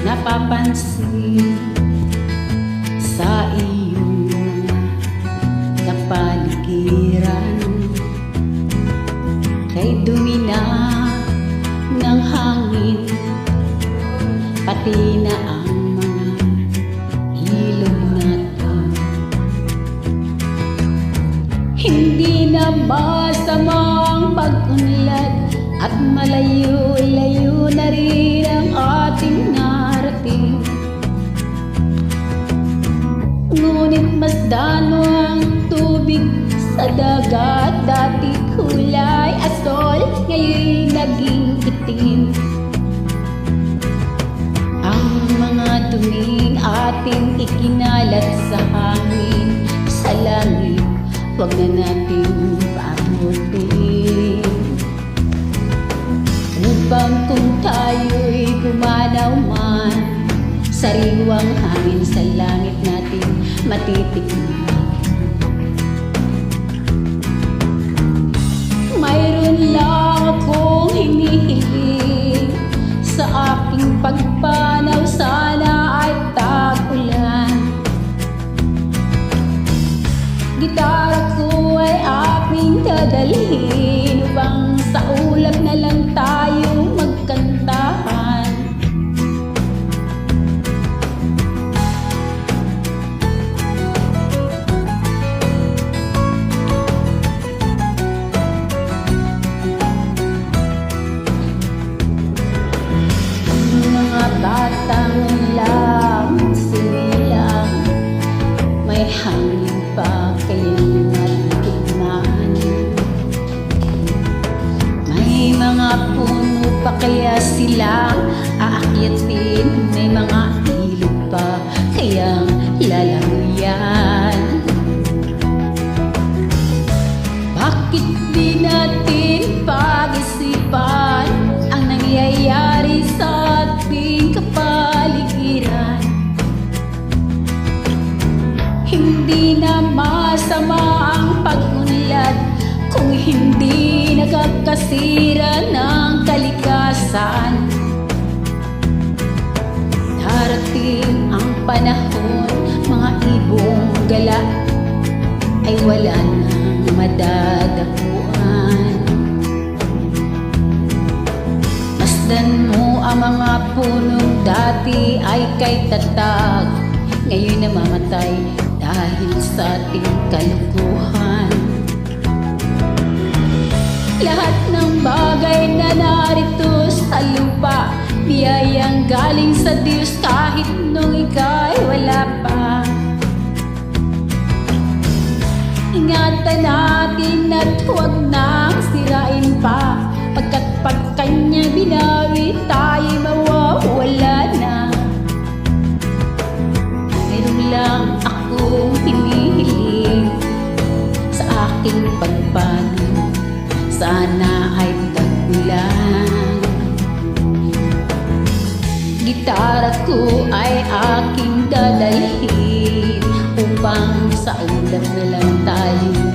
napapansin sa iyong mga kapaligiran. Kay dumi na ng hangin, pati na ang mga ilog natin. Hindi na masamang pag-unlad at malayo-layo na rin ang ating narating. Ngunit mas dano ang tubig sa dagat. Dati kulay asol, ngayon naging itim. Ang mga duming ating ikinalat sa hangin, sa langit, huwag na nating paabutin. Upang kung tayo'y gumanaw man, sariwang hangin sa langit natin matitikman. Mayroon lang akong hinihiling sa aking pagpanaw, sana ay tag-ulan. Gitara ko ay aking dadalhin upang sa ulap na lang tayo magkantahan. Mga batang lang, sinilang, may hangin pa kayang matikman. May mga puno pa kaya silang aakyatin, may mga ilog pa kayang lalamuyan. Bakit di natin pag-isipan ang nangyayari sa ating kapaligiran? Hindi na masama ang pag-unlad kung hindi nagkakasira ng kalikasan. Darating ang panahon, mga ibong gala ay wala nang madadapuan. Masdan mo ang mga punong dati ay kay tatag, ngayon namamatay dahil sa ating kalukuhan. Lahat ng bagay na narito sa lupa, biyayang galing sa Diyos kahit nung ika'y wala pa. Ingatan natin at huwag nang sirain pa, pagkat pag kanya binawi tayo mawawala na. Mayroon lang akong hinihiling sa aking pagpanaw, sana ay tag-ulan. Gitara ko ay aking dadalhin upang sa ulap na lang tayo